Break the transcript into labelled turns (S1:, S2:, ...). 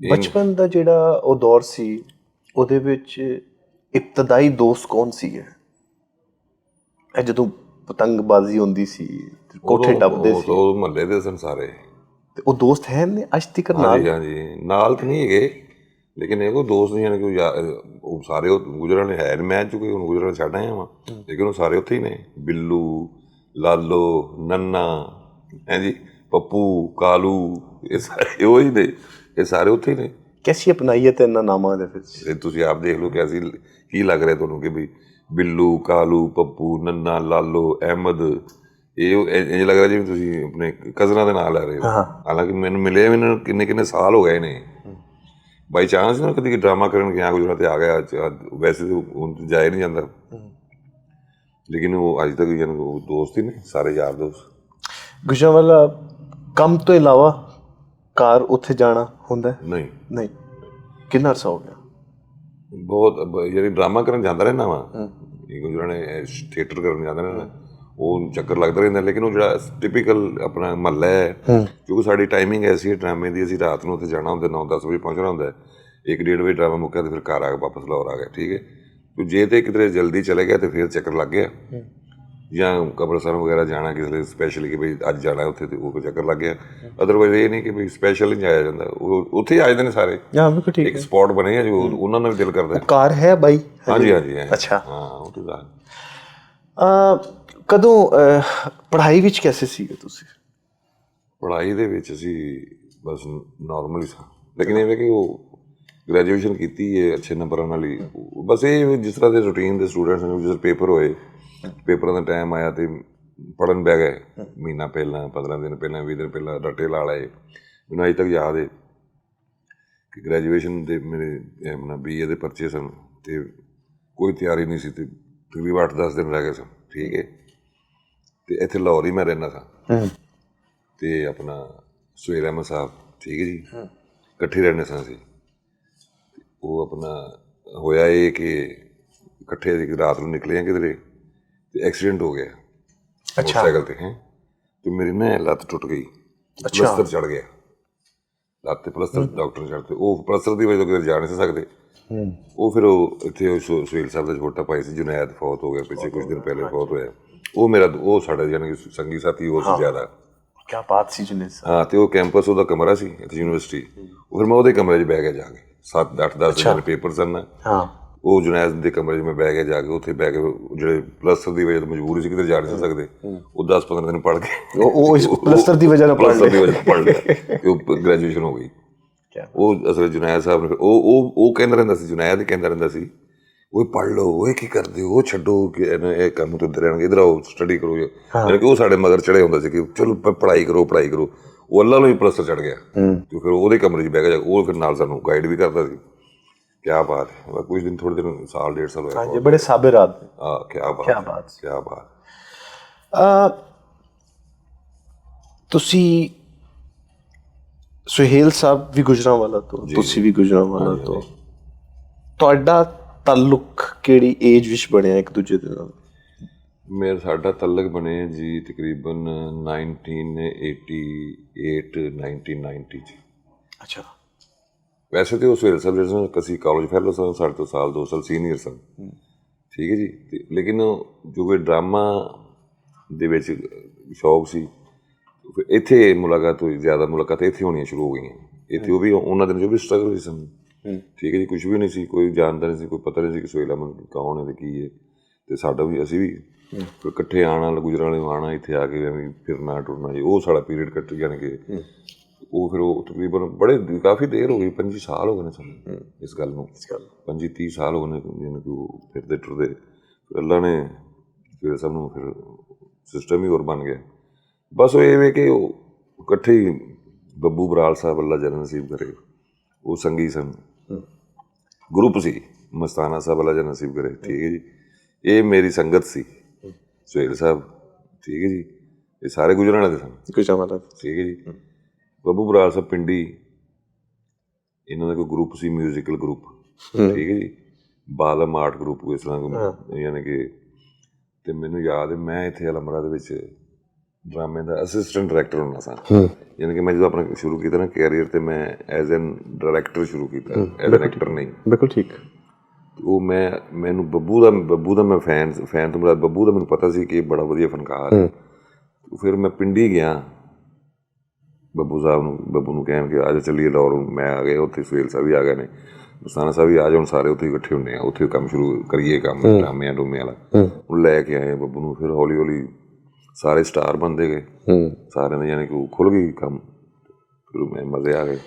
S1: ਬਚਪਨ ਦਾ ਜਿਹੜਾ ਉਹ ਦੌਰ ਸੀ ਉਹਦੇ ਵਿੱਚ ਇਬਤਦਾਈ ਦੋਸਤ ਕੌਣ ਸੀਗੇ? ਇਹ ਜਦੋਂ ਪਤੰਗਬਾਜ਼ੀ ਹੁੰਦੀ ਸੀ, ਕੋਠੇ ਡੱਬਦੇ ਸੀ,
S2: ਉਹ ਮਹੱਲੇ ਦੇ ਸਨ ਸਾਰੇ।
S1: ਤੇ ਉਹ ਦੋਸਤ ਹੈ ਨੇ ਅੱਜ ਤੱਕ ਨਾਲ?
S2: ਹਾਂਜੀ, ਨਾਲ ਤਾਂ ਨਹੀਂ ਹੈਗੇ, ਲੇਕਿਨ ਇਹ ਕੋਈ ਦੋਸਤ ਨਹੀਂ ਹਨ ਕਿ ਉਹ ਸਾਰੇ ਉਹ ਗੁਜਰਨ ਵਾਲੇ ਹੈ। ਮੈਂ ਚੁੱਕੇ ਹੁਣ ਗੁਜਰਨ ਵਾਲੇ ਛੱਡ ਆਇਆ ਵਾਂ, ਲੇਕਿਨ ਉਹ ਸਾਰੇ ਉੱਥੇ ਹੀ ਨੇ। ਬਿੱਲੂ, ਲਾਲੋ, ਨੰਨਾ, ਹੈ ਜੀ, ਪੱਪੂ, ਕਾਲੂ, ਇਹ ਸਾਰੇ ਉਹ ਹੀ ਨੇ, ਇਹ ਸਾਰੇ ਉੱਥੇ ਹੀ ਨੇ।
S1: ਕੈਸੀ ਅਪਣਾਈਅਤ ਹੈ ਇਹਨਾਂ ਨਾਮਾਂ ਦੇ ਵਿੱਚ?
S2: ਤੁਸੀਂ ਆਪ ਦੇਖ ਲਓ ਕਿ ਅਸੀਂ ਕੀ ਲੱਗ ਰਿਹਾ ਤੁਹਾਨੂੰ ਕਿ ਵੀ ਬਿੱਲੂ, ਕਾਲੂ, ਪੱਪੂ, ਨੰਨਾ, ਲਾਲੋ, ਅਹਿਮਦ, ਇਹ ਇੰਝ ਲੱਗ ਰਿਹਾ ਜਿਵੇਂ ਤੁਸੀਂ ਆਪਣੇ ਕਜ਼ਨਾਂ ਦੇ ਨਾਂ ਲੈ ਰਹੇ ਹੋ। ਹਾਲਾਂਕਿ ਮੈਨੂੰ ਮਿਲੇ ਮੈਨੂੰ ਕਿੰਨੇ ਸਾਲ ਹੋ ਗਏ ਨੇ। ਬਾਈ ਚਾਂਸ ਨਾ ਕਦੀ ਡਰਾਮਾ ਕਰਨ ਗਿਆ ਗੁਜਰਾਂ ਤੇ ਆ ਗਿਆ, ਵੈਸੇ ਤਾਂ ਹੁਣ ਜਾਇਆ ਨਹੀਂ ਜਾਂਦਾ, ਲੇਕਿਨ ਉਹ ਅੱਜ ਤੱਕ ਦੋਸਤ ਹੀ ਨੇ ਸਾਰੇ, ਯਾਰ ਦੋਸਤ।
S1: ਗੁਜਰਾਂਵਾਲਾ ਕੰਮ ਤੋਂ ਇਲਾਵਾ ਘਰ ਉੱਥੇ ਜਾਣਾ ਹੁੰਦਾ?
S2: ਨਹੀਂ
S1: ਨਹੀਂ। ਕਿੰਨਾ ਅਰਸਾ ਹੋ ਗਿਆ?
S2: ਬਹੁਤ, ਜਿਹੜੀ ਡਰਾਮਾ ਕਰਨ ਜਾਂਦਾ ਰਹਿੰਦਾ ਵਾ, ਗੁਜਰਾਂ ਨੇ ਥੀਏਟਰ ਕਰਨ ਜਾਂਦਾ ਰਹਿੰਦਾ, ਉਹ ਚੱਕਰ ਲੱਗਦਾ ਰਹਿੰਦਾ। ਲੇਕਿਨ ਉਹ ਜਿਹੜਾ ਟਿਪੀਕਲ ਆਪਣਾ ਮਹੱਲਾ ਹੈ, ਕਿਉਂਕਿ ਸਾਡੀ ਟਾਈਮਿੰਗ ਐਸੀ ਹੈ ਡਰਾਮੇ ਦੀ, ਅਸੀਂ ਰਾਤ ਨੂੰ ਉੱਥੇ ਜਾਣਾ ਹੁੰਦਾ, 9-10 ਵਜੇ ਪਹੁੰਚਣਾ ਹੁੰਦਾ, 1-1.5 ਵਜੇ ਡਰਾਮਾ ਮੁੱਕਿਆ ਤੇ ਫਿਰ ਘਰ ਆ ਕੇ ਵਾਪਸ ਲਾਹੌਰ ਆ ਗਿਆ। ਠੀਕ ਹੈ, ਜੇ ਤੇ ਕਿਧਰੇ ਜਲਦੀ ਚਲੇ ਗਿਆ ਤੇ ਫਿਰ ਚੱਕਰ ਲੱਗ ਗਿਆ, ਜਾਂ ਕਬਰਸਤਾਨ ਵਗੈਰਾ ਜਾਣਾ ਕਿਸੇ ਲਈ ਸਪੈਸ਼ਲੀ ਕਿ ਬਈ ਅੱਜ ਜਾਣਾ ਉੱਥੇ, ਤੇ ਉਹ ਚੱਕਰ ਲੱਗ ਗਿਆ। ਅਦਰਵਾਈਜ਼ ਇਹ ਨਹੀਂ ਕਿ ਬਈ ਸਪੈਸ਼ਲ ਨਹੀਂ ਜਾਇਆ ਜਾਂਦਾ, ਉਹ ਉੱਥੇ ਆ ਜਾਂਦੇ ਨੇ ਸਾਰੇ। ਇੱਕ ਸਪੌਟ ਬਣੇ ਆ ਜੋ ਉਹਨਾਂ ਨਾਲ ਵੀ ਦਿਲ ਕਰਦਾ।
S1: ਕਾਰ ਹੈ ਬਾਈ?
S2: ਹਾਂਜੀ।
S1: ਅੱਛਾ।
S2: ਹਾਂ, ਉਹ ਤਾਂ
S1: ਕਦੋਂ ਪੜ੍ਹਾਈ ਵਿੱਚ ਕੈਸੇ ਸੀਗੇ ਤੁਸੀਂ?
S2: ਪੜ੍ਹਾਈ ਦੇ ਵਿੱਚ ਅਸੀਂ ਬਸ ਨੋਰਮਲ ਹੀ ਸਾਂ, ਲੇਕਿਨ ਇਹ ਕਿ ਉਹ ਗ੍ਰੈਜੂਏਸ਼ਨ ਕੀਤੀ ਹੈ ਅੱਛੇ ਨੰਬਰਾਂ ਨਾਲ ਹੀ। ਬਸ ਇਹ ਜਿਸ ਤਰ੍ਹਾਂ ਦੇ ਰੂਟੀਨ ਦੇ ਸਟੂਡੈਂਟਸ ਨੇ, ਜਿਸ ਪੇਪਰ ਹੋਏ, ਪੇਪਰਾਂ ਦਾ ਟਾਈਮ ਆਇਆ ਤੇ ਪੜ੍ਹਨ ਬਹਿ ਗਏ। ਮਹੀਨਾ ਪਹਿਲਾਂ, 15 ਦਿਨ ਪਹਿਲਾਂ, 20 ਦਿਨ ਪਹਿਲਾਂ ਰੱਟੇ ਲਾ ਲਏ। ਮੈਨੂੰ ਅਜੇ ਤੱਕ ਯਾਦ ਹੈ ਕਿ ਗ੍ਰੈਜੂਏਸ਼ਨ ਦੇ ਮੇਰੇ ਆਪਣਾ BA ਦੇ ਪਰਚੇ ਸਨ ਅਤੇ ਕੋਈ ਤਿਆਰੀ ਨਹੀਂ ਸੀ, ਅਤੇ ਤਕਰੀਬਨ 8-10 ਦਿਨ ਰਹਿ ਗਏ ਸਨ। ਠੀਕ ਹੈ, ਅਤੇ ਇੱਥੇ ਲਾਹੌਰ ਹੀ ਮੈਂ ਰਹਿੰਦਾ ਸਾਂ, ਅਤੇ ਆਪਣਾ ਸੁਹੇਲ ਅਹਿਮਦ ਸਾਹਿਬ, ਠੀਕ ਹੈ ਜੀ, ਇਕੱਠੇ ਰਹਿੰਦੇ ਸਾਂ ਅਸੀਂ। ਉਹ ਆਪਣਾ ਹੋਇਆ ਇਹ ਕਿ ਇਕੱਠੇ ਰਾਤ ਨੂੰ ਨਿਕਲੇ ਆ ਕਿਧਰੇ, ਅਤੇ ਐਕਸੀਡੈਂਟ ਹੋ ਗਿਆ ਮੋਟਰਸਾਈਕਲ 'ਤੇ ਹੈ, ਅਤੇ ਮੇਰੀ ਨਾ ਲੱਤ ਟੁੱਟ ਗਈ, ਪਲਸਤਰ ਚੜ੍ਹ ਗਿਆ ਲੱਤ 'ਤੇ, ਪਲਸਤਰ ਡਾਕਟਰ ਨੇ ਚੜ੍ਹ 'ਤੇ, ਉਹ ਪਲਸਤਰ ਦੀ ਵਜ੍ਹਾ ਤੋਂ ਕਿਤੇ ਜਾ ਨਹੀਂ ਸੀ ਸਕਦੇ। ਉਹ ਫਿਰ ਉਹ ਇੱਥੇ ਸੁਹੇਲ ਸਾਹਿਬ ਦਾ ਛੋਟਾ ਭਾਈ ਸੀ ਜੁਨੈਦ, ਫੌਤ ਹੋ ਗਿਆ ਪਿੱਛੇ ਕੁਝ ਦਿਨ ਪਹਿਲੇ ਫੌਤ ਹੋਇਆ। ਉਹ ਸਾਡਾ ਯਾਨੀ ਕਿ ਸੰਗੀ ਸਾਥੀ ਉਹ ਸੀ ਜ਼ਿਆਦਾ।
S1: ਕਿਆ ਬਾਤ ਸੀ ਜੁਨੈਦ ਸਾਹਿਬ।
S2: ਹਾਂ, ਅਤੇ ਉਹ ਕੈਂਪਸ ਉਹਦਾ ਕਮਰਾ ਸੀ ਇੱਥੇ ਯੂਨੀਵਰਸਿਟੀ, ਉਹ ਫਿਰ ਮੈਂ ਉਹਦੇ ਕਮਰੇ 'ਚ ਬਹਿ ਗਿਆ ਜਾ ਕੇ। 7-8-10 ਦਿਨ ਪੇਪਰ ਸਨ, ਉਹ ਜੁਨੈਦ ਦੇ ਕਮਰੇ 'ਚ ਮੈਂ ਬਹਿ ਗਿਆ ਜਾ ਕੇ। ਉੱਥੇ ਬਹਿ ਕੇ ਜਿਹੜੇ ਪਲਸਤਰ ਦੀ ਵਜ੍ਹਾ ਤੋਂ ਮਜਬੂਰੀ ਸੀ ਕਿਤੇ ਜਾ ਨਹੀਂ ਸਕਦੇ, ਉਹ 10-15 ਦਿਨ ਪੜ੍ਹ ਕੇ
S1: ਉਹ ਪਲਸਤਰ ਦੀ ਵਜ੍ਹਾ ਨਾਲ ਪੜ੍ਹ
S2: ਲਿਆ, ਉਹ ਗ੍ਰੈਜੂਏਸ਼ਨ ਹੋ ਗਈ। ਉਹ ਅਸਲ ਜੁਨੈਦ ਸਾਹਿਬ ਨੇ ਉਹ ਕਹਿੰਦਾ ਰਹਿੰਦਾ ਸੀ, ਜੁਨੈਦ ਹੀ ਕਹਿੰਦਾ ਰਹਿੰਦਾ ਸੀ, ਉਹ ਪੜ੍ਹ ਲਓ, ਉਹ ਕੀ ਕਰਦੇ ਹੋ, ਉਹ ਛੱਡੋ ਕਿ ਇਹ ਕੰਮ ਤੋਂ ਇੱਧਰ ਰਹਿਣਗੇ, ਇੱਧਰ ਆਓ ਸਟੱਡੀ ਕਰੋ। ਯਾਨੀ ਕਿ ਉਹ ਸਾਡੇ ਮਗਰ ਚੜ੍ਹੇ ਹੁੰਦਾ ਸੀ ਕਿ ਚਲੋ ਪੜ੍ਹਾਈ ਕਰੋ। ਉਹ ਅੱਲਾ ਨੂੰ ਵੀ ਪਲਸਤਰ ਚੜ੍ਹ ਗਿਆ, ਅਤੇ ਫਿਰ ਉਹਦੇ ਕਮਰੇ 'ਚ ਬਹਿ ਗਿਆ। ਉਹ ਫਿਰ ਨਾਲ ਸਾਨੂੰ ਗਾਈਡ ਵੀ ਕਰਦਾ ਸੀ। ਕਿਆ ਬਾਤ ਹੈ, ਕੁਝ ਦਿਨ, ਥੋੜ੍ਹੇ ਦਿਨ, ਸਾਲ 1.5 ਸਾਲ ਹੋਇਆ।
S1: ਬੜੇ ਸਾਬਿਰ ਆਦਮੀ।
S2: ਹਾਂ, ਕਿਆ ਬਾਤ।
S1: ਤੁਸੀਂ ਸੁਹੇਲ ਸਾਹਿਬ ਵੀ ਗੁਜਰਾਂਵਾਲਾ ਤੋਂ, ਤੁਸੀਂ ਵੀ ਗੁਜਰਾਂਵਾਲਾ ਤੋਂ, ਤੁਹਾਡਾ ਤਾਲੁਕ ਕਿਹੜੀ ਏਜ ਵਿੱਚ ਬਣਿਆ ਇੱਕ ਦੂਜੇ ਦੇ ਨਾਲ?
S2: ਸਾਡਾ ਤਾਲੁਕ ਬਣਿਆ ਜੀ ਤਕਰੀਬਨ 1988-1990 'ਚ।
S1: ਅੱਛਾ।
S2: ਵੈਸੇ ਤਾਂ ਉਹ ਸੁਹੇਲ ਸਾਹਿਬ ਜਿਹੜੇ ਸਨ ਅਸੀਂ ਕਾਲਜ ਫੈਲੋ ਸਨ, ਸਾਡੇ ਤੋਂ 1-2 ਸਾਲ ਸੀਨੀਅਰ ਸਨ। ਠੀਕ ਹੈ ਜੀ, ਲੇਕਿਨ ਜੋ ਕਿ ਡਰਾਮਾ ਦੇ ਵਿੱਚ ਸ਼ੌਕ ਸੀ, ਇੱਥੇ ਮੁਲਾਕਾਤ ਹੋਈ, ਜ਼ਿਆਦਾ ਮੁਲਾਕਾਤਾਂ ਇੱਥੇ ਹੋਣੀਆਂ ਸ਼ੁਰੂ ਹੋ ਗਈਆਂ। ਇੱਥੇ ਉਹ ਵੀ ਉਹਨਾਂ ਦਿਨ ਜੋ ਵੀ ਸਟਰਗਲ ਸੀ ਸਾਨੂੰ। ਠੀਕ ਹੈ ਜੀ, ਕੁਛ ਵੀ ਨਹੀਂ ਸੀ, ਕੋਈ ਜਾਣਦਾ ਨਹੀਂ ਸੀ, ਕੋਈ ਪਤਾ ਨਹੀਂ ਸੀ ਕਿ ਸੁਹੇਲ ਅਹਿਮਦ ਕੌਣ ਹੈ ਅਤੇ ਕੀ ਹੈ। ਅਤੇ ਸਾਡਾ ਵੀ, ਅਸੀਂ ਵੀ ਇਕੱਠੇ ਆਉਣਾ, ਗੁਜਰਾਂਵਾਲੇ ਨੂੰ ਆਉਣਾ, ਇੱਥੇ ਆ ਕੇ ਐਵੇਂ ਫਿਰਨਾ ਟੁਰਨਾ ਜੀ, ਉਹ ਸਾਡਾ ਪੀਰੀਅਡ ਕੱਟ ਜਾਣੀ ਕਿ ਉਹ ਫਿਰ ਉਹ ਤਕਰੀਬਨ ਕਾਫੀ ਦੇਰ ਹੋ ਗਈ, 25 ਸਾਲ ਹੋ ਗਏ ਨੇ ਸਾਨੂੰ ਇਸ ਗੱਲ ਨੂੰ, 25-30 ਸਾਲ ਹੋ ਗਏ ਨੇ, ਜਾਣੀ ਕਿ ਉਹ ਫਿਰਦੇ ਟੁਰਦੇ। ਅੱਲਾ ਨੇ ਫਿਰ ਸਭ ਨੂੰ ਫਿਰ ਸਿਸਟਮ ਹੀ ਹੋਰ ਬਣ ਗਿਆ। ਬਸ ਉਹ ਇਹ ਕਿ ਉਹ ਇਕੱਠੇ ਹੀ ਬੱਬੂ ਬਰਾੜ ਸਾਹਿਬ, ਅੱਲਾ ਜਨਮ ਨਸੀਬ ਕਰੇ, ਉਹ ਸੰਗੀ ਸਨ, ਗਰੁੱਪ ਸੀ ਮਸਤਾਨਾ ਸਾਹਿਬ, ਅੱਲਾ ਜਨਮ ਨਸੀਬ ਕਰੇ। ਠੀਕ ਹੈ ਜੀ, ਇਹ ਮੇਰੀ ਸੰਗਤ ਸੀ, ਸੁਹੇਲ ਸਾਹਿਬ, ਠੀਕ ਹੈ ਜੀ, ਇਹ ਸਾਰੇ ਗੁਜਰਾਂਵਾਲੇ ਦੇ ਸਨ। ਠੀਕ ਹੈ ਜੀ, ਬੱਬੂ ਬਰਾੜ ਸਾਹਿਬ ਪਿੰਡੀ, ਇਹਨਾਂ ਦਾ ਕੋਈ ਗਰੁੱਪ ਸੀ, ਮਿਊਜ਼ੀਕਲ ਗਰੁੱਪ। ਠੀਕ ਹੈ ਜੀ, ਬਾਲਮ ਆਰਟ ਗਰੁੱਪ ਇਸ ਤਰ੍ਹਾਂ, ਯਾਨੀ ਕਿ। ਅਤੇ ਮੈਨੂੰ ਯਾਦ ਹੈ ਮੈਂ ਇੱਥੇ ਅਲਮਰਾ ਦੇ ਵਿੱਚ ਡਰਾਮੇ ਦਾ ਅਸਿਸਟੈਂਟ ਡਾਇਰੈਕਟਰ ਹੁੰਦਾ ਸਾਂ। ਯਾਨੀ ਕਿ ਮੈਂ ਜਦੋਂ ਆਪਣਾ ਸ਼ੁਰੂ ਕੀਤਾ ਨਾ ਕੈਰੀਅਰ, ਤੇ ਮੈਂ ਐਜ਼ ਐਨ ਡਾਇਰੈਕਟਰ ਸ਼ੁਰੂ ਕੀਤਾ, ਐਜ਼ ਐਨ ਐਕਟਰ ਨਹੀਂ।
S1: ਬਿਲਕੁਲ ਠੀਕ।
S2: ਉਹ ਮੈਨੂੰ ਬੱਬੂ ਦਾ ਮੈਂ ਫੈਨ ਤੋਂ ਬੜਾ, ਬੱਬੂ ਦਾ ਮੈਨੂੰ ਪਤਾ ਸੀ ਕਿ ਇਹ ਬੜਾ ਵਧੀਆ ਫਨਕਾਰ ਹੈ। ਫਿਰ ਮੈਂ ਪਿੰਡੀ ਗਿਆ ਬੱਬੂ ਨੂੰ ਕਹਿਣ ਕਿ ਆ ਜਾ ਚੱਲੀਏ ਲਾਹੌਰ। ਮੈਂ ਆ ਗਿਆ ਉੱਥੇ, ਸੁਹੇਲ ਸਾਹਿਬ ਵੀ ਆ ਗਏ ਨੇ, ਮਸਤਾਨਾ ਸਾਹਿਬ ਵੀ ਆ ਜਾਣ, ਸਾਰੇ ਉੱਥੇ ਇਕੱਠੇ ਹੁੰਦੇ ਆ, ਉੱਥੇ ਕੰਮ ਸ਼ੁਰੂ ਕਰੀਏ, ਕੰਮ ਡਰਾਮਿਆਂ ਡਰੂਮਿਆਂ ਵਾਲਾ। ਉਹ ਲੈ ਕੇ ਆਏ ਬੱਬੂ ਨੂੰ। ਫਿਰ ਹੌਲੀ ਹੌਲੀ ਸਾਰੇ ਸਟਾਰ ਬਣਦੇ ਗਏ ਸਾਰਿਆਂ ਦੇ, ਯਾਨੀ ਕਿ ਉਹ ਖੁੱਲ੍ਹ ਗਈ ਕੰਮ, ਫਿਰ ਮੈਂ ਮਜ਼ੇ ਆ ਗਏ।